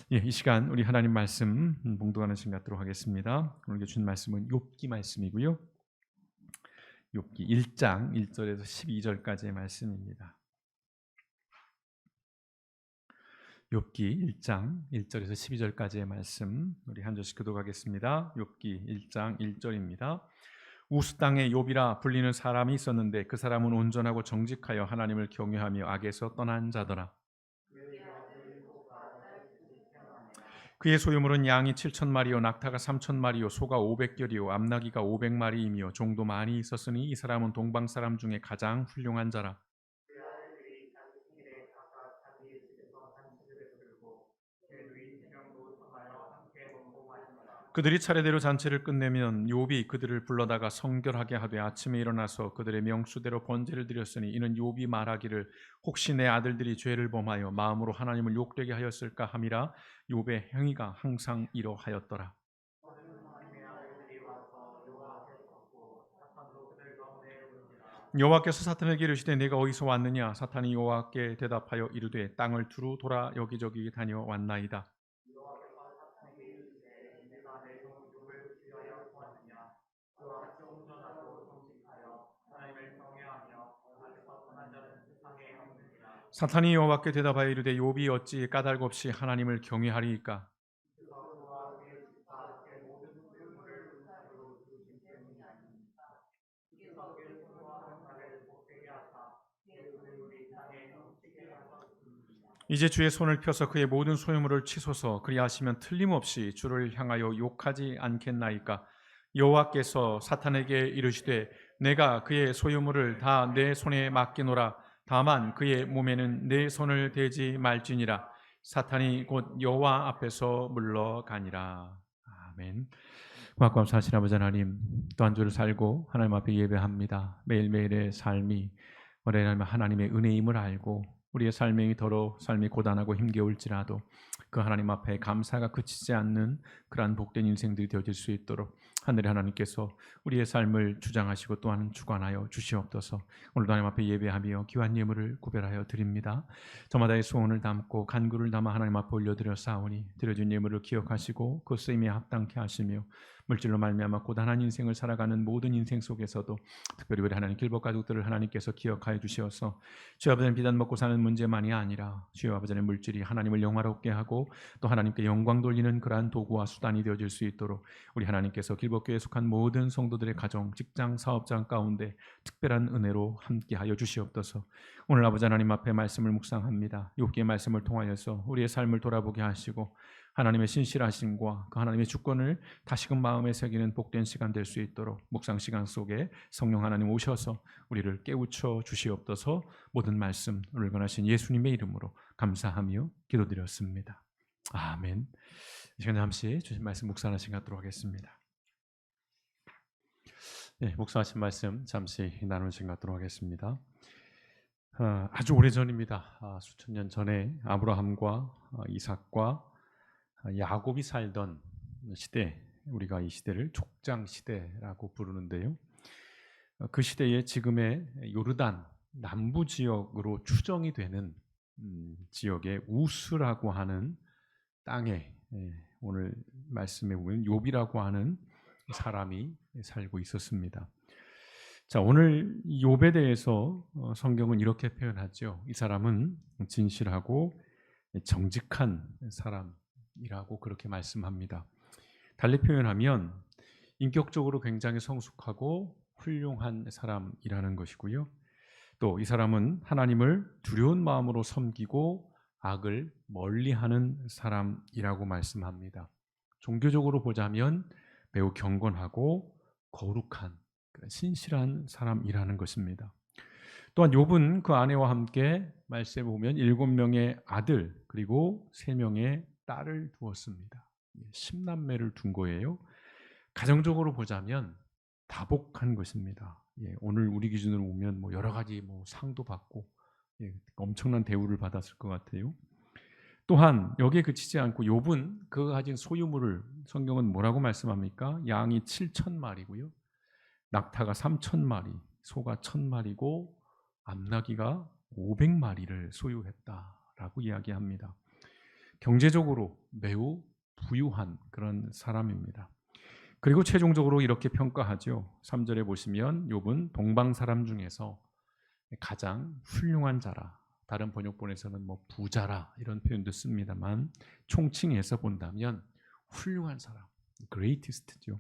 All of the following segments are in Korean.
이 시간 우리 하나님 말씀 봉독하는 시간 갖도록 하겠습니다. 오늘 주신 말씀은 욥기 말씀이고요. 욥기 1장 1절에서 12절까지의 말씀입니다. 욥기 1장 1절에서 12절까지의 말씀 우리 한 절씩 교독하겠습니다. 욥기 1장 1절입니다. 우스 땅에 욥이라 불리는 사람이 있었는데 그 사람은 온전하고 정직하여 하나님을 경외하며 악에서 떠난 자더라. 그의 소유물은 양이 7,000마리요 낙타가 3,000마리요 소가 500결이요 암나귀가 500마리이며 종도 많이 있었으니 이 사람은 동방 사람 중에 가장 훌륭한 자라. 그들이 차례대로 잔치를 끝내면 욥이 그들을 불러다가 성결하게 하되 아침에 일어나서 그들의 명수대로 번제를 드렸으니 이는 욥이 말하기를 혹시 내 아들들이 죄를 범하여 마음으로 하나님을 욕되게 하였을까 함이라. 욥의 행위가 항상 이러하였더라. 여호와께서 사탄에게 이르시되 내가 어디서 왔느냐. 사탄이 여호와께 대답하여 이르되 땅을 두루 돌아 여기저기 다녀왔나이다. 사탄이 여호와께 대답하여 이르되 욥이 어찌 까닭 없이 하나님을 경외하리이까. 이제 주의 손을 펴서 그의 모든 소유물을 치소서. 그리하시면 틀림없이 주를 향하여 욕하지 않겠나이까. 여호와께서 사탄에게 이르시되 내가 그의 소유물을 다 내 손에 맡기노라. 다만 그의 몸에는 내 손을 대지 말지니라. 사탄이 곧 여호와 앞에서 물러가니라. 아멘. 고맙고 감사하신 아버지 하나님, 또 한 주를 살고 하나님 앞에 예배합니다. 매일매일의 삶이 하나님의 은혜임을 알고 우리의 삶이 더러 삶이 고단하고 힘겨울지라도 그 하나님 앞에 감사가 그치지 않는 그러한 복된 인생들이 되어질 수 있도록 하늘의 하나님께서 우리의 삶을 주장하시고 또한 주관하여 주시옵소서. 오늘도 하나님 앞에 예배하며 귀한 예물을 구별하여 드립니다. 저마다의 소원을 담고 간구를 담아 하나님 앞에 올려드려 싸우니 드려진 예물을 기억하시고 그 쓰임에 합당케 하시며 물질로 말미암아 고단한 인생을 살아가는 모든 인생 속에서도 특별히 우리 하나님 길복 가족들을 하나님께서 기억하여 주시어서 주여 아버지는 비단 먹고 사는 문제만이 아니라 주여 아버지의 물질이 하나님을 영화롭게 하고 또 하나님께 영광 돌리는 그러한 도구와 수단이 되어질 수 있도록 우리 하나님께서 길복교에 속한 모든 성도들의 가정, 직장, 사업장 가운데 특별한 은혜로 함께하여 주시옵소서. 오늘 아버지 하나님 앞에 말씀을 묵상합니다. 욥기의 말씀을 통하여서 우리의 삶을 돌아보게 하시고 하나님의 신실하심과 그 하나님의 주권을 다시금 마음에 새기는 복된 시간 될 수 있도록 묵상 시간 속에 성령 하나님 오셔서 우리를 깨우쳐 주시옵소서. 모든 말씀 오늘 권하신 예수님의 이름으로 감사하며 기도드렸습니다. 아멘. 이 시간에 잠시 주신 말씀 묵상하는 시간 갖도록 하겠습니다. 네, 묵상하신 말씀 잠시 나누는 시간 갖도록 하겠습니다. 아주 오래전입니다. 수천 년 전에 아브라함과 이삭과 야곱이 살던 시대, 우리가 이 시대를 족장 시대라고 부르는데요. 그 시대에 지금의 요르단 남부 지역으로 추정이 되는 지역의 우스라고 하는 땅에 오늘 말씀에 보면 욥이라고 하는 사람이 살고 있었습니다. 자, 오늘 욥에 대해서 성경은 이렇게 표현하죠. 이 사람은 진실하고 정직한 사람이라고 그렇게 말씀합니다. 달리 표현하면 인격적으로 굉장히 성숙하고 훌륭한 사람이라는 것이고요. 또 이 사람은 하나님을 두려운 마음으로 섬기고 악을 멀리하는 사람이라고 말씀합니다. 종교적으로 보자면 매우 경건하고 거룩한 신실한 사람이라는 것입니다. 또한 욥은 그 아내와 함께 말씀에 보면 7명의 아들 그리고 3명의 딸을 두었습니다. 10남매를 둔 거예요. 가정적으로 보자면 다복한 것입니다. 오늘 우리 기준으로 보면 여러 가지 상도 받고 엄청난 대우를 받았을 것 같아요. 또한 여기에 그치지 않고 욥은 그가 가진 소유물을 성경은 뭐라고 말씀합니까? 양이 7,000마리고요. 낙타가 3,000마리, 소가 1,000마리고 암나귀가 500마리를 소유했다라고 이야기합니다. 경제적으로 매우 부유한 그런 사람입니다. 그리고 최종적으로 이렇게 평가하죠. 3절에 보시면 욥은 동방 사람 중에서 가장 훌륭한 자라. 다른 번역본에서는 뭐 부자라 이런 표현도 씁니다만 총칭해서 본다면 훌륭한 사람, greatest죠.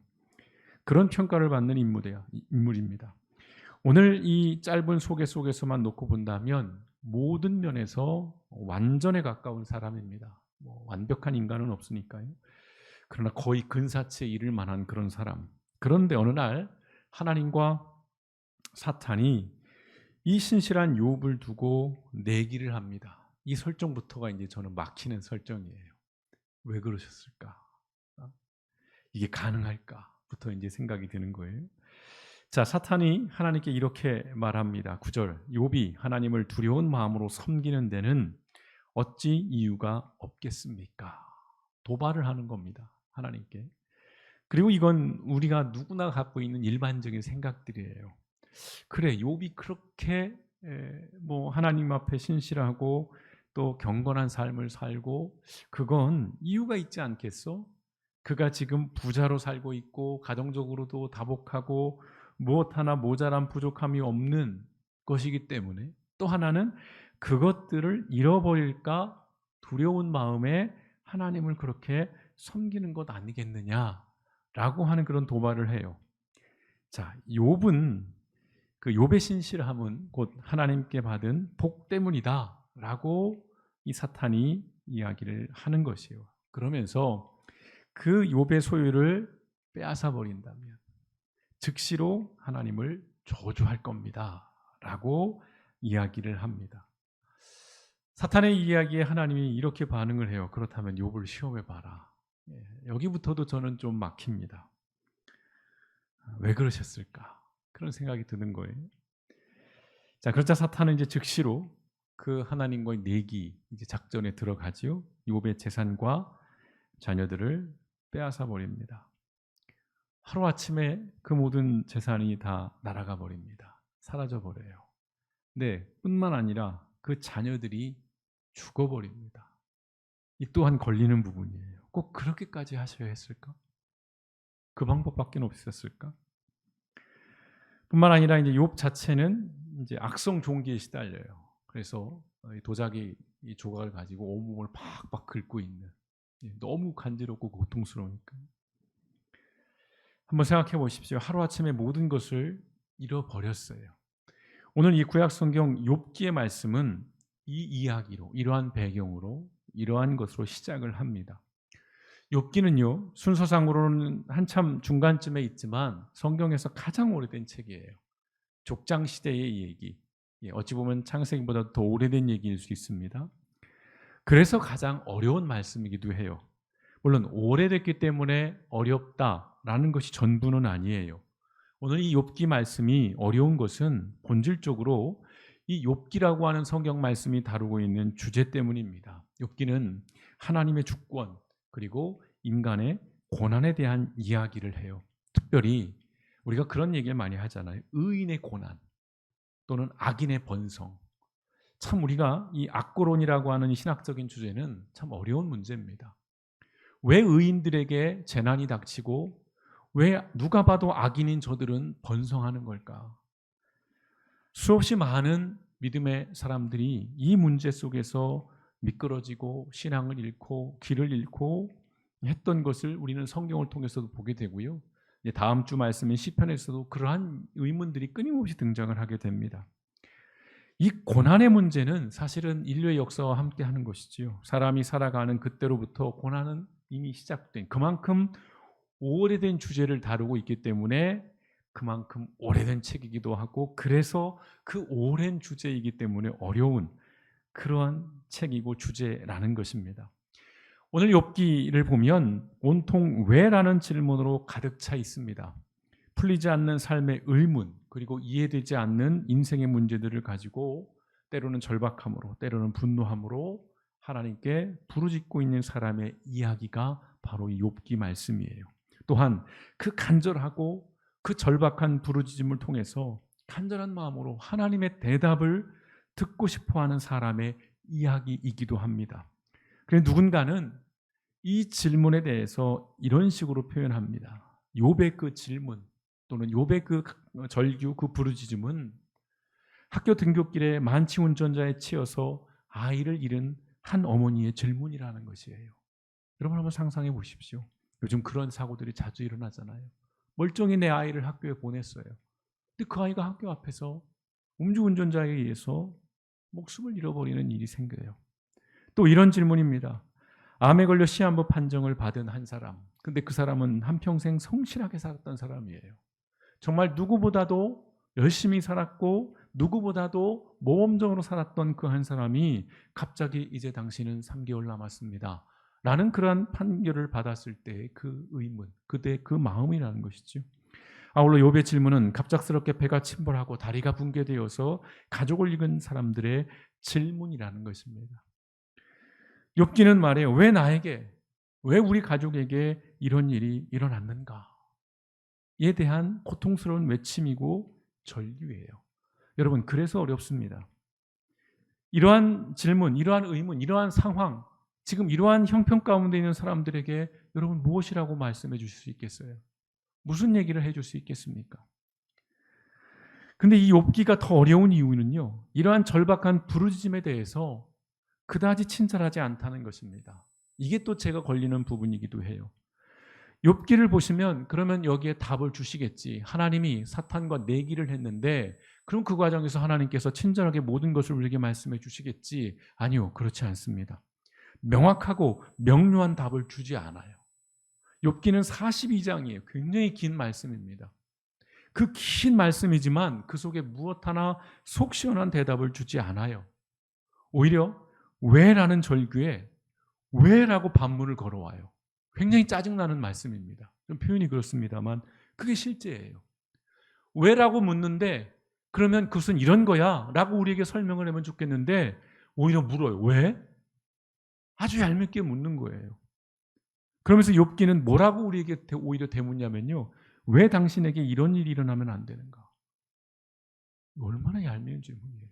그런 평가를 받는 인물입니다. 오늘 이 짧은 소개 속에서만 놓고 본다면 모든 면에서 완전에 가까운 사람입니다. 뭐 완벽한 인간은 없으니까요. 그러나 거의 근사치에 이를 만한 그런 사람. 그런데 어느 날 하나님과 사탄이 이 신실한 욥을 두고 내기를 합니다. 이 설정부터가 이제 저는 막히는 설정이에요. 왜 그러셨을까? 이게 가능할까부터 이제 생각이 드는 거예요. 자, 사탄이 하나님께 이렇게 말합니다. 9절. 욥이 하나님을 두려운 마음으로 섬기는 데는 어찌 이유가 없겠습니까? 도발을 하는 겁니다. 하나님께. 그리고 이건 우리가 누구나 갖고 있는 일반적인 생각들이에요. 그래, 욥이 그렇게 뭐 하나님 앞에 신실하고 또 경건한 삶을 살고 그건 이유가 있지 않겠어? 그가 지금 부자로 살고 있고 가정적으로도 다복하고 무엇 하나 모자란 부족함이 없는 것이기 때문에 또 하나는 그것들을 잃어버릴까 두려운 마음에 하나님을 그렇게 섬기는 것 아니겠느냐라고 하는 그런 도발을 해요. 자, 욥은 그 욥의 신실함은 곧 하나님께 받은 복 때문이다라고 이 사탄이 이야기를 하는 것이에요. 그러면서 그 욥의 소유를 빼앗아 버린다면 즉시로 하나님을 저주할 겁니다라고 이야기를 합니다. 사탄의 이야기에 하나님이 이렇게 반응을 해요. 그렇다면 욥을 시험해 봐라. 여기부터도 저는 좀 막힙니다. 왜 그러셨을까? 그런 생각이 드는 거예요. 자, 그러자 사탄은 이제 즉시로 그 하나님과의 내기 이제 작전에 들어가지요. 욥의 재산과 자녀들을 빼앗아 버립니다. 하루 아침에 그 모든 재산이 다 날아가 버립니다. 사라져 버려요. 네, 뿐만 아니라 그 자녀들이 죽어 버립니다. 이 또한 걸리는 부분이에요. 꼭 그렇게까지 하셔야 했을까? 그 방법밖에 없었을까? 뿐만 아니라 이제 욥 자체는 이제 악성 종기에 시달려요. 그래서 도자기 이 조각을 가지고 온몸을 팍팍 긁고 있는, 너무 간지럽고 고통스러우니까. 한번 생각해 보십시오. 하루아침에 모든 것을 잃어버렸어요. 오늘 이 구약 성경 욥기의 말씀은 이 이야기로, 이러한 배경으로, 이러한 것으로 시작을 합니다. 욥기는요, 순서상으로는 한참 중간쯤에 있지만 성경에서 가장 오래된 책이에요. 족장 시대의 얘기, 어찌 보면 창세기보다 더 오래된 얘기일 수 있습니다. 그래서 가장 어려운 말씀이기도 해요. 물론 오래됐기 때문에 어렵다라는 것이 전부는 아니에요. 오늘 이 욥기 말씀이 어려운 것은 본질적으로 이 욥기라고 하는 성경 말씀이 다루고 있는 주제 때문입니다. 욥기는 하나님의 주권 그리고 인간의 고난에 대한 이야기를 해요. 특별히 우리가 그런 얘기를 많이 하잖아요. 의인의 고난 또는 악인의 번성. 참 우리가 이 악고론이라고 하는 신학적인 주제는 참 어려운 문제입니다. 왜 의인들에게 재난이 닥치고 왜 누가 봐도 악인인 저들은 번성하는 걸까? 수없이 많은 믿음의 사람들이 이 문제 속에서 미끄러지고 신앙을 잃고 길을 잃고 했던 것을 우리는 성경을 통해서도 보게 되고요. 다음 주 말씀인 시편에서도 그러한 의문들이 끊임없이 등장을 하게 됩니다. 이 고난의 문제는 사실은 인류의 역사와 함께하는 것이지요. 사람이 살아가는 그때로부터 고난은 이미 시작된 그만큼 오래된 주제를 다루고 있기 때문에 그만큼 오래된 책이기도 하고 그래서 그 오랜 주제이기 때문에 어려운 그러한 책이고 주제라는 것입니다. 오늘 욥기를 보면 온통 왜라는 질문으로 가득 차 있습니다. 풀리지 않는 삶의 의문 그리고 이해되지 않는 인생의 문제들을 가지고 때로는 절박함으로 때로는 분노함으로 하나님께 부르짖고 있는 사람의 이야기가 바로 이 욥기 말씀이에요. 또한 그 간절하고 그 절박한 부르짖음을 통해서 간절한 마음으로 하나님의 대답을 듣고 싶어하는 사람의 이야기이기도 합니다. 그래 누군가는 이 질문에 대해서 이런 식으로 표현합니다. 욥의 그 질문 또는 욥의 그 절규, 그 부르짖음은 학교 등굣길에 만취 운전자에 치여서 아이를 잃은 한 어머니의 질문이라는 것이에요. 여러분 한번 상상해 보십시오. 요즘 그런 사고들이 자주 일어나잖아요. 멀쩡히 내 아이를 학교에 보냈어요. 근데 그 아이가 학교 앞에서 음주운전자에 의해서 목숨을 잃어버리는 일이 생겨요. 또 이런 질문입니다. 암에 걸려 시한부 판정을 받은 한 사람. 근데 그 사람은 한평생 성실하게 살았던 사람이에요. 정말 누구보다도 열심히 살았고 누구보다도 모범적으로 살았던 그 한 사람이 갑자기 이제 당신은 3개월 남았습니다. 라는 그러한 판결을 받았을 때의 그 의문, 그대의 그 마음이라는 것이죠. 아울러 욥의 질문은 갑작스럽게 배가 침몰하고 다리가 붕괴되어서 가족을 잃은 사람들의 질문이라는 것입니다. 욥기는 말해요. 왜 나에게, 왜 우리 가족에게 이런 일이 일어났는가에 대한 고통스러운 외침이고 절규예요. 여러분, 그래서 어렵습니다. 이러한 질문, 이러한 의문, 이러한 상황, 지금 이러한 형편 가운데 있는 사람들에게 여러분 무엇이라고 말씀해 주실 수 있겠어요? 무슨 얘기를 해줄 수 있겠습니까? 근데 이 욥기가 더 어려운 이유는요. 이러한 절박한 부르짖음에 대해서 그다지 친절하지 않다는 것입니다. 이게 또 제가 걸리는 부분이기도 해요. 욥기를 보시면 그러면 여기에 답을 주시겠지. 하나님이 사탄과 내기를 했는데 그럼 그 과정에서 하나님께서 친절하게 모든 것을 우리에게 말씀해 주시겠지. 아니요. 그렇지 않습니다. 명확하고 명료한 답을 주지 않아요. 욥기는 42장이에요. 굉장히 긴 말씀입니다. 그 긴 말씀이지만 그 속에 무엇 하나 속 시원한 대답을 주지 않아요. 오히려 왜라는 절규에 왜라고 반문을 걸어와요. 굉장히 짜증나는 말씀입니다. 좀 표현이 그렇습니다만 그게 실제예요. 왜라고 묻는데 그러면 그것은 이런 거야 라고 우리에게 설명을 하면 좋겠는데 오히려 물어요. 왜? 아주 얄밉게 묻는 거예요. 그러면서 욥기는 뭐라고 우리에게 오히려 대묻냐면요. 왜 당신에게 이런 일이 일어나면 안 되는가? 얼마나 얄미운 질문이에요.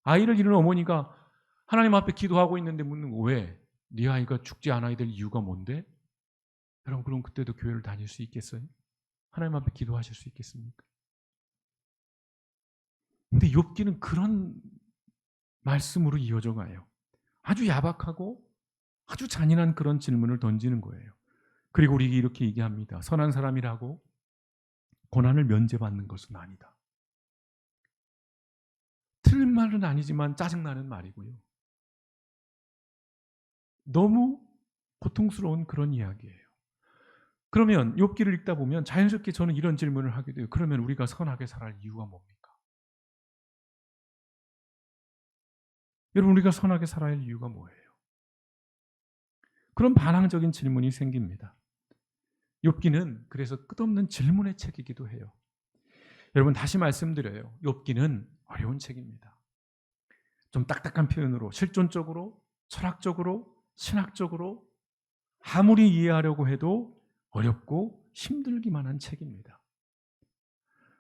아이를 잃은 어머니가 하나님 앞에 기도하고 있는데 묻는 거 왜? 네 아이가 죽지 않아야 될 이유가 뭔데? 여러분 그럼 그때도 교회를 다닐 수 있겠어요? 하나님 앞에 기도하실 수 있겠습니까? 근데 욥기는 그런 말씀으로 이어져 가요. 아주 야박하고 아주 잔인한 그런 질문을 던지는 거예요. 그리고 우리 이렇게 얘기합니다. 선한 사람이라고 고난을 면제받는 것은 아니다. 틀린 말은 아니지만 짜증나는 말이고요. 너무 고통스러운 그런 이야기예요. 그러면 욥기를 읽다 보면 자연스럽게 저는 이런 질문을 하게 돼요. 그러면 우리가 선하게 살아갈 이유가 뭡니까? 여러분 우리가 선하게 살아야 할 이유가 뭐예요? 그런 반항적인 질문이 생깁니다. 욥기는 그래서 끝없는 질문의 책이기도 해요. 여러분 다시 말씀드려요. 욥기는 어려운 책입니다. 좀 딱딱한 표현으로 실존적으로, 철학적으로, 신학적으로 아무리 이해하려고 해도 어렵고 힘들기만 한 책입니다.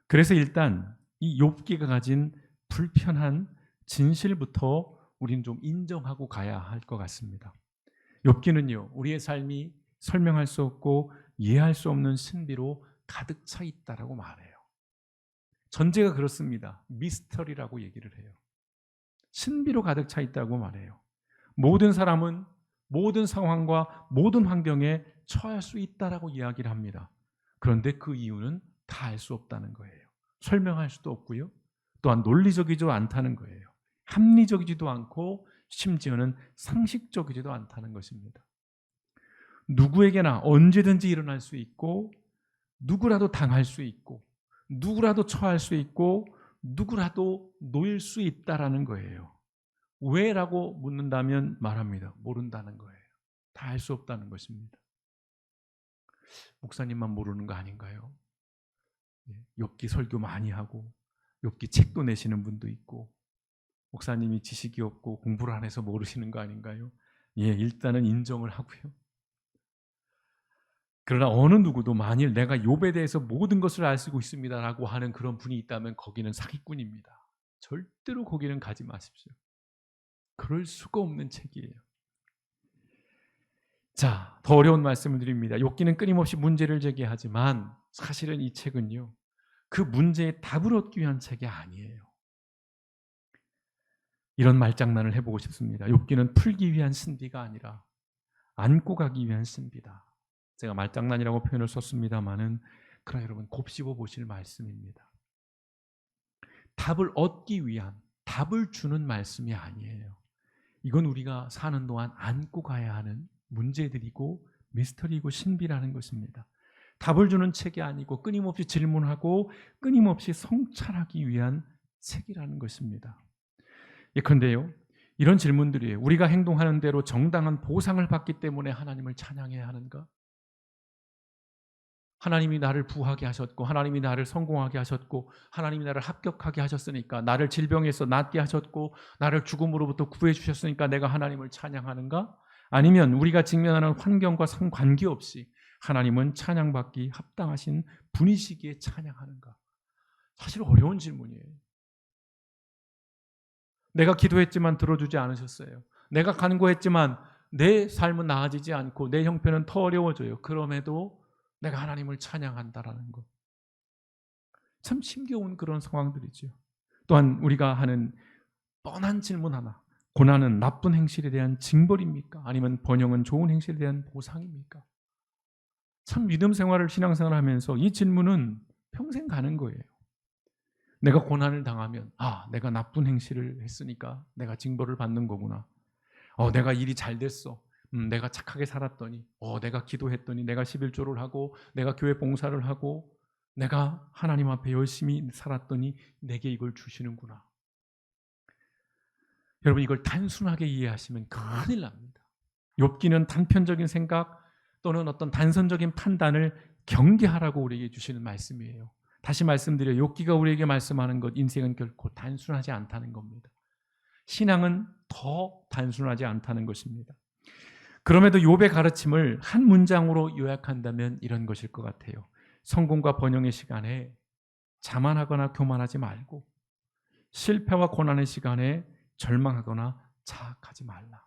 그래서 일단 이 욥기가 가진 불편한 진실부터 우리는 좀 인정하고 가야 할 것 같습니다. 욥기는요. 우리의 삶이 설명할 수 없고 이해할 수 없는 신비로 가득 차 있다라고 말해요. 전제가 그렇습니다. 미스터리라고 얘기를 해요. 신비로 가득 차 있다고 말해요. 모든 사람은 모든 상황과 모든 환경에 처할 수 있다라고 이야기를 합니다. 그런데 그 이유는 다 알 수 없다는 거예요. 설명할 수도 없고요. 또한 논리적이지도 않다는 거예요. 합리적이지도 않고 심지어는 상식적이지도 않다는 것입니다. 누구에게나 언제든지 일어날 수 있고 누구라도 당할 수 있고 누구라도 처할 수 있고 누구라도 놓일 수 있다라는 거예요. 왜라고 묻는다면 말합니다. 모른다는 거예요. 다 알 수 없다는 것입니다. 목사님만 모르는 거 아닌가요? 욥기 설교 많이 하고 욥기 책도 내시는 분도 있고 목사님이 지식이 없고 공부를 안 해서 모르시는 거 아닌가요? 일단은 인정을 하고요. 그러나 어느 누구도 만일 내가 욥에 대해서 모든 것을 알 수 있습니다라고 하는 그런 분이 있다면 거기는 사기꾼입니다. 절대로 거기는 가지 마십시오. 그럴 수가 없는 책이에요. 자, 더 어려운 말씀을 드립니다. 욥기는 끊임없이 문제를 제기하지만 사실은 이 책은요, 그 문제의 답을 얻기 위한 책이 아니에요. 이런 말장난을 해보고 싶습니다. 욥기는 풀기 위한 신비가 아니라 안고 가기 위한 신비다. 제가 말장난이라고 표현을 썼습니다마는 그러나 여러분 곱씹어 보실 말씀입니다. 답을 얻기 위한, 답을 주는 말씀이 아니에요. 이건 우리가 사는 동안 안고 가야 하는 문제들이고 미스터리이고 신비라는 것입니다. 답을 주는 책이 아니고 끊임없이 질문하고 끊임없이 성찰하기 위한 책이라는 것입니다. 예컨대요, 이런 질문들이에요. 우리가 행동하는 대로 정당한 보상을 받기 때문에 하나님을 찬양해야 하는가? 하나님이 나를 부하게 하셨고 하나님이 나를 성공하게 하셨고 하나님이 나를 합격하게 하셨으니까, 나를 질병에서 낫게 하셨고 나를 죽음으로부터 구해 주셨으니까 내가 하나님을 찬양하는가? 아니면 우리가 직면하는 환경과 상관계없이 하나님은 찬양받기 합당하신 분이시기에 찬양하는가? 사실 어려운 질문이에요. 내가 기도했지만 들어주지 않으셨어요. 내가 간구했지만 내 삶은 나아지지 않고 내 형편은 더 어려워져요. 그럼에도 내가 하나님을 찬양한다라는 것. 참 힘겨운 그런 상황들이죠. 또한 우리가 하는 뻔한 질문 하나. 고난은 나쁜 행실에 대한 징벌입니까? 아니면 번영은 좋은 행실에 대한 보상입니까? 참 믿음 생활을, 신앙생활을 하면서 이 질문은 평생 가는 거예요. 내가 고난을 당하면 내가 나쁜 행실을 했으니까 내가 징벌을 받는 거구나. 내가 일이 잘 됐어. 내가 착하게 살았더니, 내가 기도했더니, 내가 11조를 하고, 내가 교회 봉사를 하고, 내가 하나님 앞에 열심히 살았더니 내게 이걸 주시는구나. 여러분, 이걸 단순하게 이해하시면 큰일 납니다. 욥기는 단편적인 생각 또는 어떤 단선적인 판단을 경계하라고 우리에게 주시는 말씀이에요. 다시 말씀드려요. 욥기가 우리에게 말씀하는 것, 인생은 결코 단순하지 않다는 겁니다. 신앙은 더 단순하지 않다는 것입니다. 그럼에도 욥의 가르침을 한 문장으로 요약한다면 이런 것일 것 같아요. 성공과 번영의 시간에 자만하거나 교만하지 말고, 실패와 고난의 시간에 절망하거나 자학하지 말라.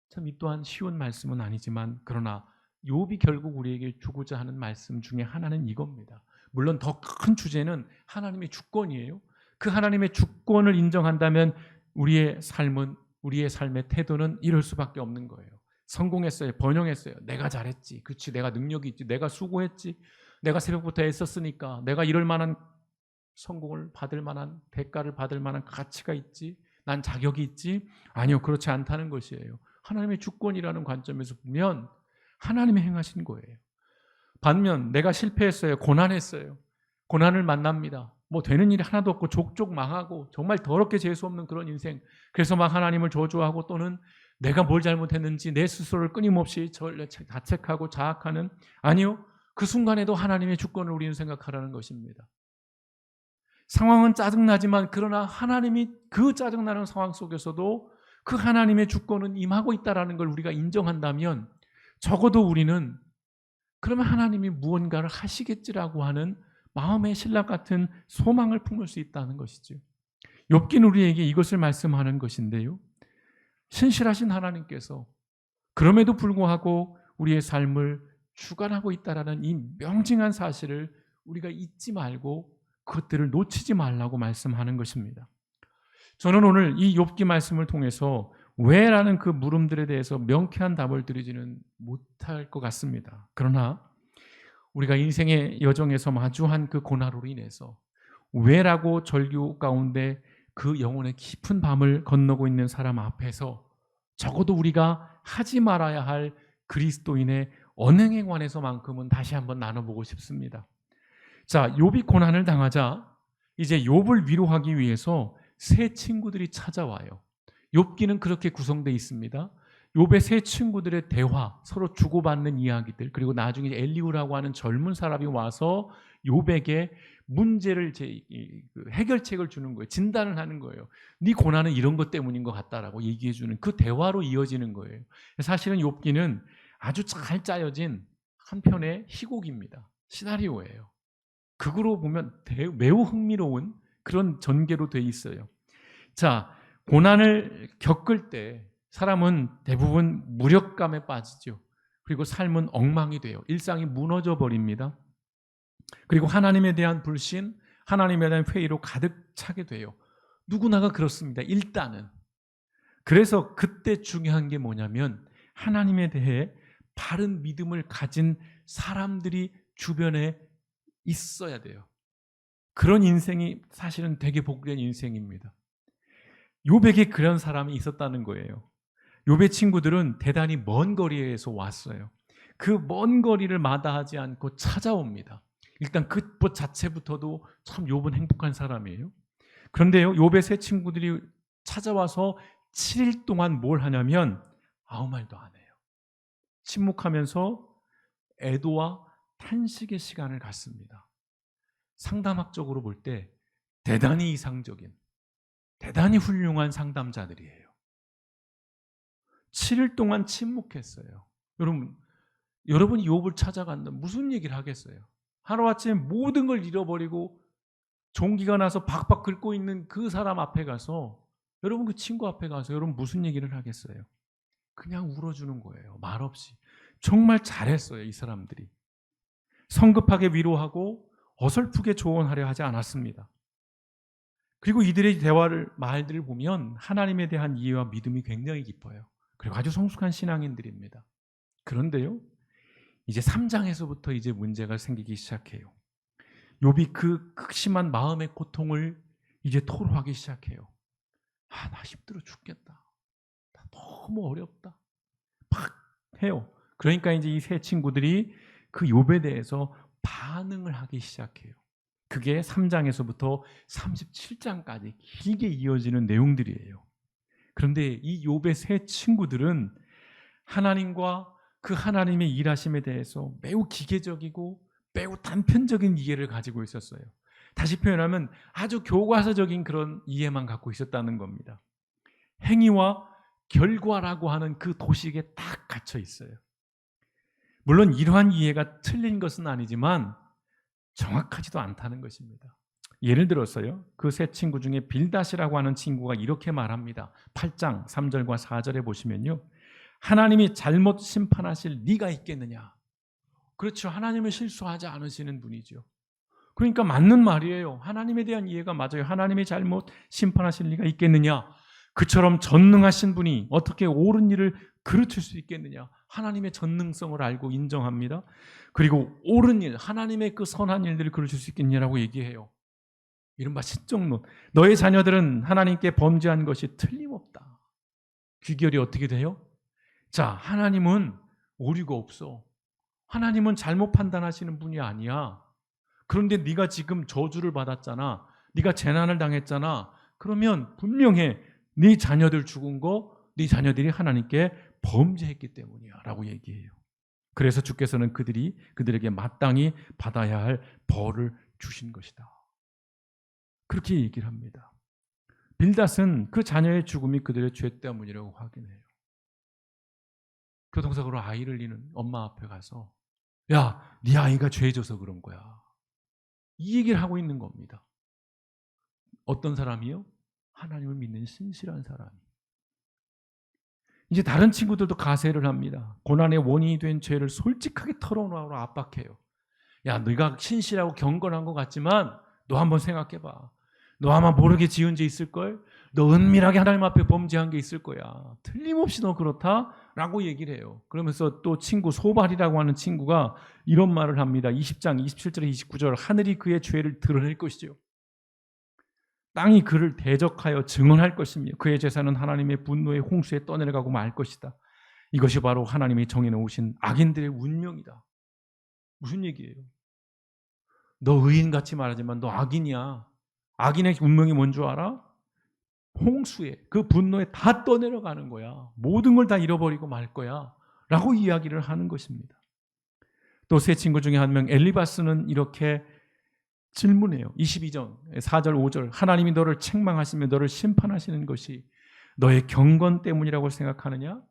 참 이 또한 쉬운 말씀은 아니지만, 그러나 욥이 결국 우리에게 주고자 하는 말씀 중에 하나는 이겁니다. 물론 더 큰 주제는 하나님의 주권이에요. 그 하나님의 주권을 인정한다면 우리의 삶의 태도는 이럴 수밖에 없는 거예요. 성공했어요. 번영했어요. 내가 잘했지. 그렇지. 내가 능력이 있지. 내가 수고했지. 내가 새벽부터 애썼으니까 내가 이럴 만한 성공을 받을 만한, 대가를 받을 만한 가치가 있지. 난 자격이 있지. 아니요. 그렇지 않다는 것이에요. 하나님의 주권이라는 관점에서 보면 하나님이 행하신 거예요. 반면 내가 실패했어요. 고난했어요. 고난을 만납니다. 뭐 되는 일이 하나도 없고 족족 망하고 정말 더럽게 재수 없는 그런 인생. 그래서 막 하나님을 저주하고 또는 내가 뭘 잘못했는지 내 스스로를 끊임없이 자책하고 자학하는, 아니요. 그 순간에도 하나님의 주권을 우리는 생각하라는 것입니다. 상황은 짜증나지만 그러나 하나님이 그 짜증나는 상황 속에서도 그 하나님의 주권은 임하고 있다는 걸 우리가 인정한다면 적어도 우리는 그러면 하나님이 무언가를 하시겠지라고 하는 마음의 신락 같은 소망을 품을 수 있다는 것이죠. 욥기는 우리에게 이것을 말씀하는 것인데요. 신실하신 하나님께서 그럼에도 불구하고 우리의 삶을 주관하고 있다는 이 명징한 사실을 우리가 잊지 말고 그것들을 놓치지 말라고 말씀하는 것입니다. 저는 오늘 이 욥기 말씀을 통해서 왜라는 그 물음들에 대해서 명쾌한 답을 드리지는 못할 것 같습니다. 그러나 우리가 인생의 여정에서 마주한 그 고난으로 인해서 왜라고 절규 가운데 그 영혼의 깊은 밤을 건너고 있는 사람 앞에서 적어도 우리가 하지 말아야 할 그리스도인의 언행에 관해서만큼은 다시 한번 나눠보고 싶습니다. 자, 욥이 고난을 당하자 이제 욥을 위로하기 위해서 세 친구들이 찾아와요. 욥기는 그렇게 구성되어 있습니다. 욥의 세 친구들의 대화, 서로 주고받는 이야기들, 그리고 나중에 엘리후라고 하는 젊은 사람이 와서 욥에게 문제를 해결책을 주는 거예요. 진단을 하는 거예요. 네 고난은 이런 것 때문인 것 같다라고 얘기해 주는 그 대화로 이어지는 거예요. 사실은 욥기는 아주 잘 짜여진 한 편의 희곡입니다. 시나리오예요. 극으로 보면 매우 흥미로운 그런 전개로 돼 있어요. 자, 고난을 겪을 때 사람은 대부분 무력감에 빠지죠. 그리고 삶은 엉망이 돼요. 일상이 무너져 버립니다. 그리고 하나님에 대한 불신, 하나님에 대한 회의로 가득 차게 돼요. 누구나가 그렇습니다. 일단은. 그래서 그때 중요한 게 뭐냐면 하나님에 대해 바른 믿음을 가진 사람들이 주변에 있어야 돼요. 그런 인생이 사실은 되게 복된 인생입니다. 욥에게 그런 사람이 있었다는 거예요. 욥의 친구들은 대단히 먼 거리에서 왔어요. 그 먼 거리를 마다하지 않고 찾아옵니다. 일단 그 것 자체부터도 참 욥은 행복한 사람이에요. 그런데요, 욥의 세 친구들이 찾아와서 7일 동안 뭘 하냐면 아무 말도 안 해요. 침묵하면서 애도와 탄식의 시간을 갖습니다. 상담학적으로 볼 때 대단히 이상적인, 대단히 훌륭한 상담자들이에요. 7일 동안 침묵했어요. 여러분이 욥을 찾아간다 무슨 얘기를 하겠어요? 하루아침에 모든 걸 잃어버리고 종기가 나서 박박 긁고 있는 그 사람 앞에 가서, 여러분 그 친구 앞에 가서 여러분 무슨 얘기를 하겠어요? 그냥 울어주는 거예요. 말없이. 정말 잘했어요, 이 사람들이. 성급하게 위로하고 어설프게 조언하려 하지 않았습니다. 그리고 이들의 말들을 보면 하나님에 대한 이해와 믿음이 굉장히 깊어요. 그리고 아주 성숙한 신앙인들입니다. 그런데요, 이제 3장에서부터 이제 문제가 생기기 시작해요. 욥이 그 극심한 마음의 고통을 이제 토로하기 시작해요. 나 힘들어 죽겠다. 나 너무 어렵다. 막 해요. 그러니까 이제 이 세 친구들이 그 욥에 대해서 반응을 하기 시작해요. 그게 3장에서부터 37장까지 길게 이어지는 내용들이에요. 그런데 이 욥의 세 친구들은 하나님과 그 하나님의 일하심에 대해서 매우 기계적이고 매우 단편적인 이해를 가지고 있었어요. 다시 표현하면 아주 교과서적인 그런 이해만 갖고 있었다는 겁니다. 행위와 결과라고 하는 그 도식에 딱 갇혀 있어요. 물론 이러한 이해가 틀린 것은 아니지만 정확하지도 않다는 것입니다. 예를 들어서요, 그 세 친구 중에 빌닷이라고 하는 친구가 이렇게 말합니다. 8장 3절과 4절에 보시면요, 하나님이 잘못 심판하실 리가 있겠느냐. 그렇죠. 하나님은 실수하지 않으시는 분이죠. 그러니까 맞는 말이에요. 하나님에 대한 이해가 맞아요. 하나님이 잘못 심판하실 리가 있겠느냐. 그처럼 전능하신 분이 어떻게 옳은 일을 그르칠 수 있겠느냐. 하나님의 전능성을 알고 인정합니다. 그리고 옳은 일, 하나님의 그 선한 일들을 그르칠 수 있겠냐라고 얘기해요. 이른바 신정론. 너의 자녀들은 하나님께 범죄한 것이 틀림없다. 귀결이 어떻게 돼요? 자, 하나님은 오류가 없어. 하나님은 잘못 판단하시는 분이 아니야. 그런데 네가 지금 저주를 받았잖아. 네가 재난을 당했잖아. 그러면 분명해. 네 자녀들 죽은 거 네 자녀들이 하나님께 범죄했기 때문이야 라고 얘기해요. 그래서 주께서는 그들에게 마땅히 받아야 할 벌을 주신 것이다. 그렇게 얘기를 합니다. 빌닷은 그 자녀의 죽음이 그들의 죄 때문이라고 확인해요. 교통사고로 아이를 잃은 엄마 앞에 가서 야, 네 아이가 죄져서 그런 거야. 이 얘기를 하고 있는 겁니다. 어떤 사람이요? 하나님을 믿는 신실한 사람이. 이제 다른 친구들도 가세를 합니다. 고난의 원인이 된 죄를 솔직하게 털어놓으라고 압박해요. 야, 네가 신실하고 경건한 것 같지만 너 한번 생각해봐. 너 아마 모르게 지은 죄 있을걸? 너 은밀하게 하나님 앞에 범죄한 게 있을 거야. 틀림없이 너 그렇다라고 얘기를 해요. 그러면서 또 친구 소발이라고 하는 친구가 이런 말을 합니다. 20장 27절 29절 하늘이 그의 죄를 드러낼 것이죠. 땅이 그를 대적하여 증언할 것이며 그의 제사는 하나님의 분노의 홍수에 떠내려가고 말 것이다. 이것이 바로 하나님이 정해놓으신 악인들의 운명이다. 무슨 얘기예요? 너 의인같이 말하지만 너 악인이야. 악인의 운명이 뭔 줄 알아? 홍수에, 그 분노에 다 떠내려가는 거야. 모든 걸 다 잃어버리고 말 거야. 라고 이야기를 하는 것입니다. 또 세 친구 중에 한 명 엘리바스는 이렇게 질문해요. 22절, 4절, 5절. 하나님이 너를 책망하시며 너를 심판하시는 것이 너의 경건 때문이라고 생각하느냐?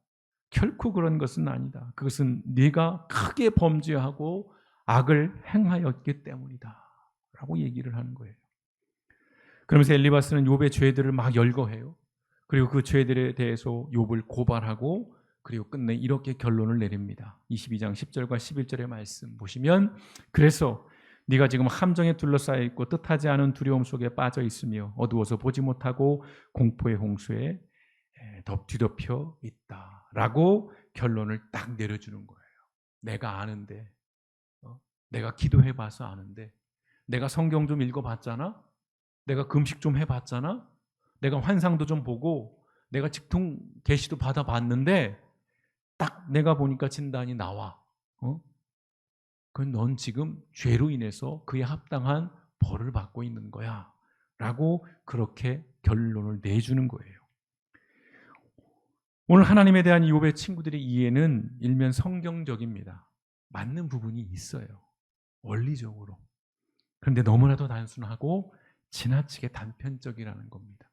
결코 그런 것은 아니다. 그것은 네가 크게 범죄하고 악을 행하였기 때문이다. 라고 얘기를 하는 거예요. 그러면서 엘리바스는 욥의 죄들을 막 열거해요. 그리고 그 죄들에 대해서 욥을 고발하고 그리고 끝내 이렇게 결론을 내립니다. 22장 10절과 11절의 말씀 보시면, 그래서 네가 지금 함정에 둘러싸여 있고 뜻하지 않은 두려움 속에 빠져 있으며 어두워서 보지 못하고 공포의 홍수에 뒤덮여 있다라고 결론을 딱 내려주는 거예요. 내가 아는데, 내가 기도해봐서 아는데, 내가 성경 좀 읽어봤잖아, 내가 금식 좀 해봤잖아, 내가 환상도 좀 보고 내가 직통 계시도 받아봤는데 딱 내가 보니까 진단이 나와. 그건 넌 지금 죄로 인해서 그에 합당한 벌을 받고 있는 거야 라고 그렇게 결론을 내주는 거예요. 오늘 하나님에 대한 욥의 친구들의 이해는 일면 성경적입니다. 맞는 부분이 있어요, 원리적으로. 그런데 너무나도 단순하고 지나치게 단편적이라는 겁니다.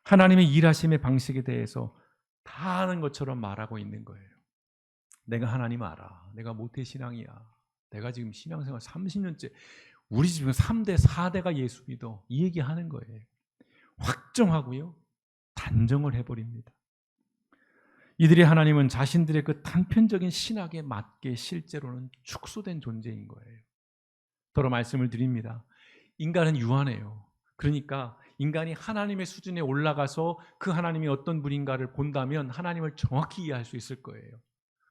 하나님의 일하심의 방식에 대해서 다 아는 것처럼 말하고 있는 거예요. 내가 하나님 알아. 내가 모태신앙이야. 내가 지금 신앙생활 30년째. 우리 지금 3대, 4대가 예수 믿어. 이 얘기하는 거예요. 확정하고요, 단정을 해버립니다. 이들이 하나님은 자신들의 그 단편적인 신학에 맞게 실제로는 축소된 존재인 거예요. 더러 말씀을 드립니다. 인간은 유한해요. 그러니까 인간이 하나님의 수준에 올라가서 그 하나님이 어떤 분인가를 본다면 하나님을 정확히 이해할 수 있을 거예요.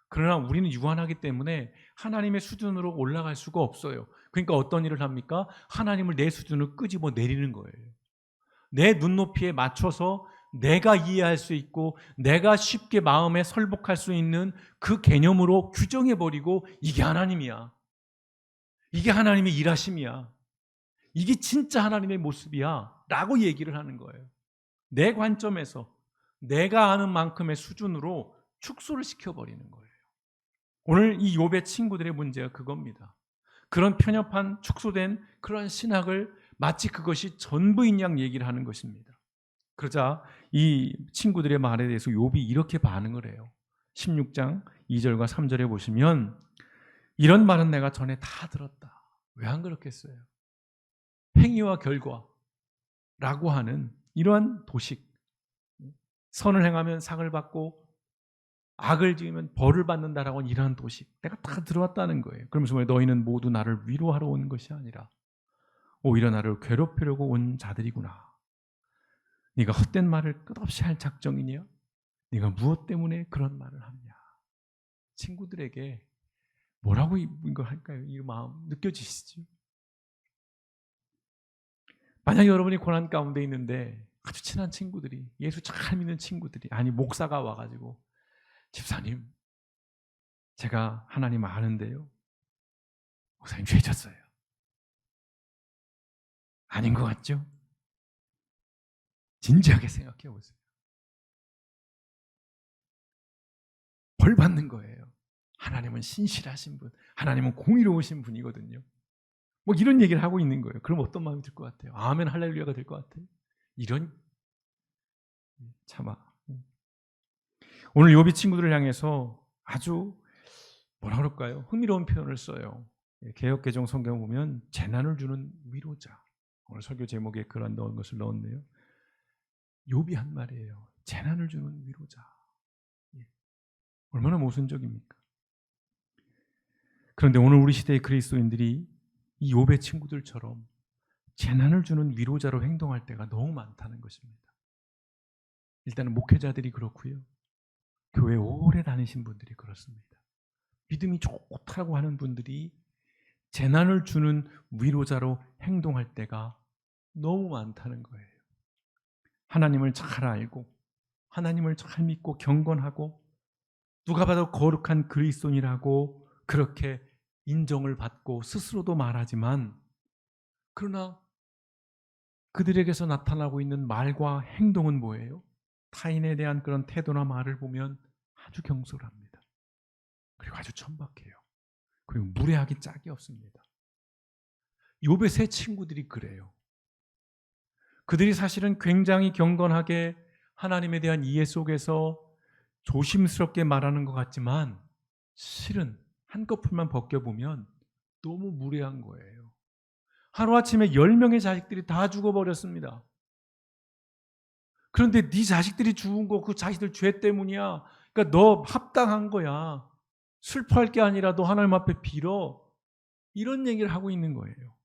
그러나 우리는 유한하기 때문에 하나님의 수준으로 올라갈 수가 없어요. 그러니까 어떤 일을 합니까? 하나님을 내 수준으로 끄집어 내리는 거예요. 내 눈높이에 맞춰서 내가 이해할 수 있고 내가 쉽게 마음에 설복할 수 있는 그 개념으로 규정해버리고, 이게 하나님이야, 이게 하나님의 일하심이야, 이게 진짜 하나님의 모습이야 라고 얘기를 하는 거예요. 내 관점에서 내가 아는 만큼의 수준으로 축소를 시켜버리는 거예요. 오늘 이 욥의 친구들의 문제가 그겁니다. 그런 편협한 축소된 그런 신학을 마치 그것이 전부인 양 얘기를 하는 것입니다. 그러자 이 친구들의 말에 대해서 욥이 이렇게 반응을 해요. 16장 2절과 3절에 보시면, 이런 말은 내가 전에 다 들었다. 왜 안 그렇겠어요? 행위와 결과라고 하는 이러한 도식, 선을 행하면 상을 받고 악을 지으면 벌을 받는다라고 하는 이러한 도식, 내가 다 들어왔다는 거예요. 그러면서 왜 너희는 모두 나를 위로하러 온 것이 아니라 오히려 나를 괴롭히려고 온 자들이구나. 네가 헛된 말을 끝없이 할 작정이냐? 네가 무엇 때문에 그런 말을 하느냐? 친구들에게 뭐라고 이거 할까요? 이 마음 느껴지시죠? 만약에 여러분이 고난 가운데 있는데 아주 친한 친구들이, 예수 잘 믿는 친구들이, 아니 목사가 와가지고, 집사님, 제가 하나님 아는데요, 목사님 죄 졌어요. 아닌 것 같죠? 진지하게 생각해 보세요. 벌 받는 거예요. 하나님은 신실하신 분, 하나님은 공의로우신 분이거든요. 뭐 이런 얘기를 하고 있는 거예요. 그럼 어떤 마음이 들 것 같아요? 아멘 할렐루야가 될 것 같아요? 이런, 참아. 오늘 욥이 친구들을 향해서 아주 뭐라 그럴까요? 흥미로운 표현을 써요. 개역개정 성경 보면 재난을 주는 위로자. 오늘 설교 제목에 그런 것을 넣었네요. 욥이 한 말이에요. 재난을 주는 위로자. 얼마나 모순적입니까? 그런데 오늘 우리 시대의 그리스도인들이 이 욥의 친구들처럼 재난을 주는 위로자로 행동할 때가 너무 많다는 것입니다. 일단은 목회자들이 그렇고요, 교회 오래 다니신 분들이 그렇습니다. 믿음이 좋다고 하는 분들이 재난을 주는 위로자로 행동할 때가 너무 많다는 거예요. 하나님을 잘 알고 하나님을 잘 믿고 경건하고 누가 봐도 거룩한 그리스도인이라고 그렇게 인정을 받고 스스로도 말하지만, 그러나 그들에게서 나타나고 있는 말과 행동은 뭐예요? 타인에 대한 그런 태도나 말을 보면 아주 경솔합니다. 그리고 아주 천박해요. 그리고 무례하기 짝이 없습니다. 욥의 세 친구들이 그래요. 그들이 사실은 굉장히 경건하게 하나님에 대한 이해 속에서 조심스럽게 말하는 것 같지만 실은 한꺼풀만 벗겨보면 너무 무례한 거예요. 하루아침에 10명의 자식들이 다 죽어버렸습니다. 그런데 네 자식들이 죽은 거 그 자식들 죄 때문이야. 그러니까 너 합당한 거야. 슬퍼할 게 아니라 너 하나님 앞에 빌어. 이런 얘기를 하고 있는 거예요.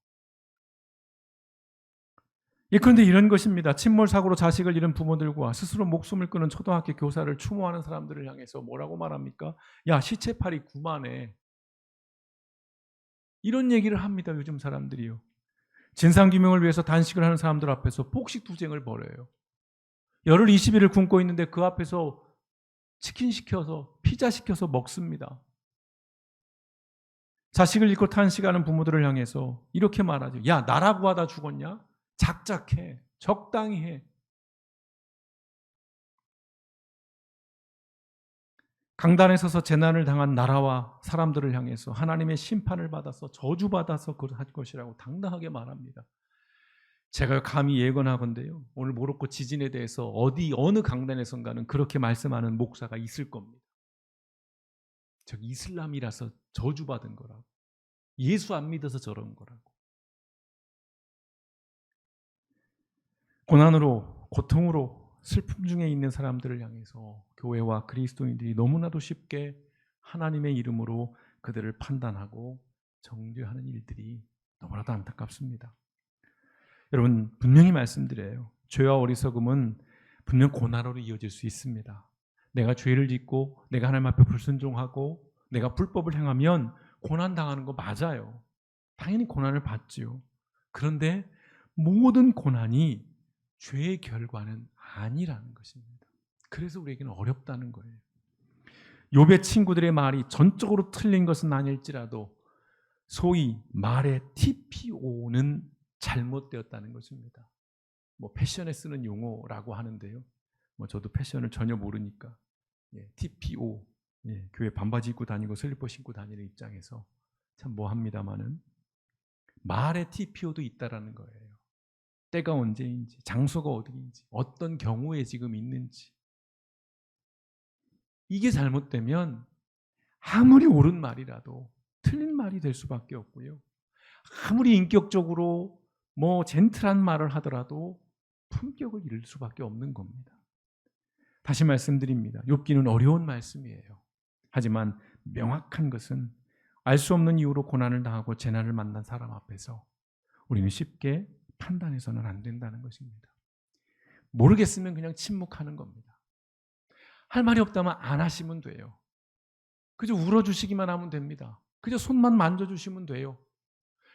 예, 그런데 이런 것입니다. 침몰 사고로 자식을 잃은 부모들과 스스로 목숨을 끊은 초등학교 교사를 추모하는 사람들을 향해서 뭐라고 말합니까? 야, 시체팔이 구만해. 이런 얘기를 합니다. 요즘 사람들이요. 진상규명을 위해서 단식을 하는 사람들 앞에서 폭식 투쟁을 벌여요. 열흘 20일을 굶고 있는데 그 앞에서 치킨 시켜서 피자 시켜서 먹습니다. 자식을 잃고 탄식하는 부모들을 향해서 이렇게 말하죠. 야, 나라고 하다 죽었냐? 작작해. 적당히 해. 강단에 서서 재난을 당한 나라와 사람들을 향해서 하나님의 심판을 받아서 저주받아서 할 것이라고 당당하게 말합니다. 제가 감히 예언하건대요. 오늘 모로코 지진에 대해서 어느 강단에선가는 그렇게 말씀하는 목사가 있을 겁니다. 저기 이슬람이라서 저주받은 거라고. 예수 안 믿어서 저런 거라고. 고난으로, 고통으로, 슬픔 중에 있는 사람들을 향해서 교회와 그리스도인들이 너무나도 쉽게 하나님의 이름으로 그들을 판단하고 정죄하는 일들이 너무나도 안타깝습니다. 여러분, 분명히 말씀드려요. 죄와 어리석음은 분명 고난으로 이어질 수 있습니다. 내가 죄를 짓고 내가 하나님 앞에 불순종하고 내가 불법을 행하면 고난당하는 거 맞아요. 당연히 고난을 받지요. 그런데 모든 고난이 죄의 결과는 아니라는 것입니다. 그래서 우리에게는 어렵다는 거예요. 욥의 친구들의 말이 전적으로 틀린 것은 아닐지라도 소위 말의 TPO는 잘못되었다는 것입니다. 뭐 패션에 쓰는 용어라고 하는데요. 뭐 저도 패션을 전혀 모르니까 TPO, 교회 반바지 입고 다니고 슬리퍼 신고 다니는 입장에서 참 뭐합니다마는 말의 TPO도 있다라는 거예요. 때가 언제인지, 장소가 어디인지, 어떤 경우에 지금 있는지. 이게 잘못되면 아무리 옳은 말이라도 틀린 말이 될 수밖에 없고요. 아무리 인격적으로 뭐 젠틀한 말을 하더라도 품격을 잃을 수밖에 없는 겁니다. 다시 말씀드립니다. 욥기는 어려운 말씀이에요. 하지만 명확한 것은 알 수 없는 이유로 고난을 당하고 재난을 만난 사람 앞에서 우리는 쉽게 판단해서는 안 된다는 것입니다. 모르겠으면 그냥 침묵하는 겁니다. 할 말이 없다면 안 하시면 돼요. 그저 울어주시기만 하면 됩니다. 그저 손만 만져주시면 돼요.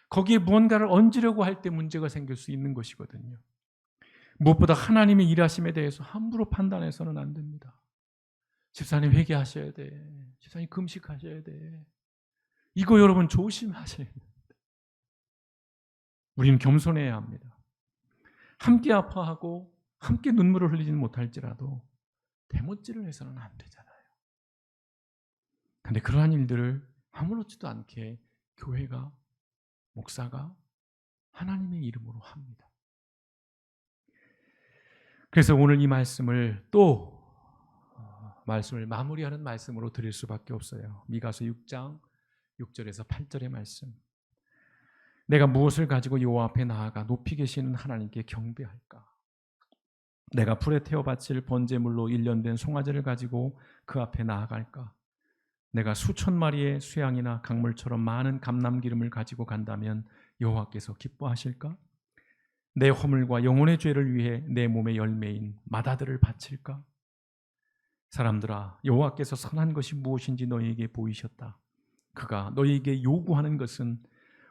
거기에 무언가를 얹으려고 할 때 문제가 생길 수 있는 것이거든요. 무엇보다 하나님의 일하심에 대해서 함부로 판단해서는 안 됩니다. 집사님 회개하셔야 돼. 집사님 금식하셔야 돼. 이거 여러분 조심하셔야 돼요. 우리는 겸손해야 합니다. 함께 아파하고 함께 눈물을 흘리지는 못할지라도 대못질을 해서는 안 되잖아요. 그런데 그러한 일들을 아무렇지도 않게 교회가, 목사가 하나님의 이름으로 합니다. 그래서 오늘 이 말씀을 또 말씀을 마무리하는 말씀으로 드릴 수밖에 없어요. 미가서 6장 6절에서 8절의 말씀. 내가 무엇을 가지고 여호와 앞에 나아가 높이 계시는 하나님께 경배할까? 내가 불에 태워 바칠 번제물로 1년 된 송아지를 가지고 그 앞에 나아갈까? 내가 수천 마리의 수양이나 강물처럼 많은 감람기름을 가지고 간다면 여호와께서 기뻐하실까? 내 허물과 영혼의 죄를 위해 내 몸의 열매인 마다들을 바칠까? 사람들아, 여호와께서 선한 것이 무엇인지 너희에게 보이셨다. 그가 너희에게 요구하는 것은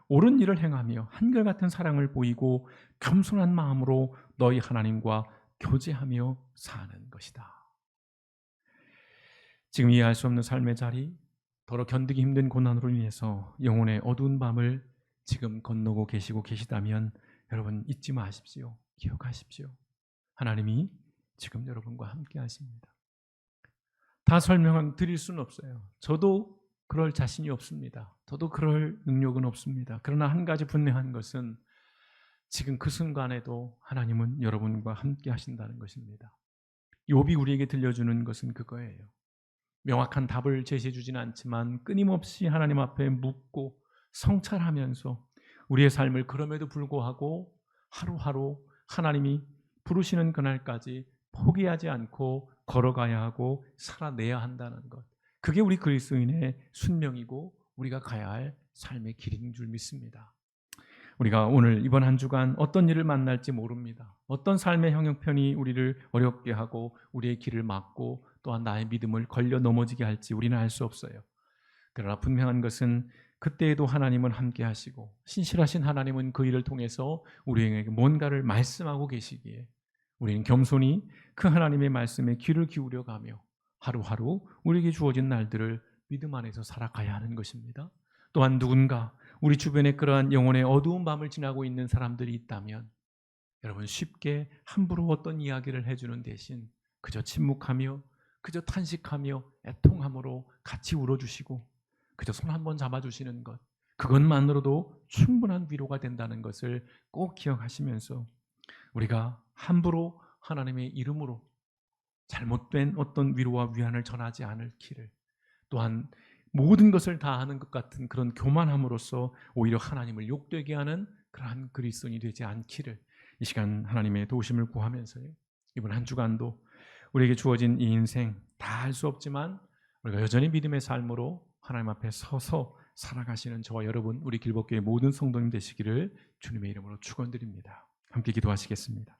옳은 일을 행하며 한결같은 사랑을 보이고 겸손한 마음으로 너희 하나님과 교제하며 사는 것이다. 지금 이해할 수 없는 삶의 자리, 더러 견디기 힘든 고난으로 인해서 영혼의 어두운 밤을 지금 건너고 계시다면 여러분 잊지 마십시오. 기억하십시오. 하나님이 지금 여러분과 함께 하십니다. 다 설명 드릴 수는 없어요. 저도 그럴 자신이 없습니다. 저도 그럴 능력은 없습니다. 그러나 한 가지 분명한 것은 지금 그 순간에도 하나님은 여러분과 함께 하신다는 것입니다. 욥이 우리에게 들려주는 것은 그거예요. 명확한 답을 제시해 주지는 않지만 끊임없이 하나님 앞에 묻고 성찰하면서 우리의 삶을 그럼에도 불구하고 하루하루 하나님이 부르시는 그날까지 포기하지 않고 걸어가야 하고 살아내야 한다는 것. 그게 우리 그리스도인의 순명이고 우리가 가야 할 삶의 길인 줄 믿습니다. 우리가 오늘 이번 한 주간 어떤 일을 만날지 모릅니다. 어떤 삶의 형편이 우리를 어렵게 하고 우리의 길을 막고 또한 나의 믿음을 걸려 넘어지게 할지 우리는 알 수 없어요. 그러나 분명한 것은 그때에도 하나님은 함께 하시고 신실하신 하나님은 그 일을 통해서 우리에게 뭔가를 말씀하고 계시기에 우리는 겸손히 그 하나님의 말씀에 귀를 기울여 가며 하루하루 우리에게 주어진 날들을 믿음 안에서 살아가야 하는 것입니다. 또한 누군가 우리 주변에 그러한 영혼의 어두운 밤을 지나고 있는 사람들이 있다면 여러분 쉽게 함부로 어떤 이야기를 해주는 대신 그저 침묵하며 그저 탄식하며 애통함으로 같이 울어주시고 그저 손 한번 잡아주시는 것, 그것만으로도 충분한 위로가 된다는 것을 꼭 기억하시면서 우리가 함부로 하나님의 이름으로 잘못된 어떤 위로와 위안을 전하지 않을기를, 또한 모든 것을 다 아는 것 같은 그런 교만함으로써 오히려 하나님을 욕되게 하는 그러한 그리스도인이 되지 않기를 이 시간 하나님의 도우심을 구하면서요, 이번 한 주간도 우리에게 주어진 이 인생 다 할 수 없지만 우리가 여전히 믿음의 삶으로 하나님 앞에 서서 살아가시는 저와 여러분, 우리 길법교의 모든 성도님 되시기를 주님의 이름으로 축원드립니다. 함께 기도하시겠습니다.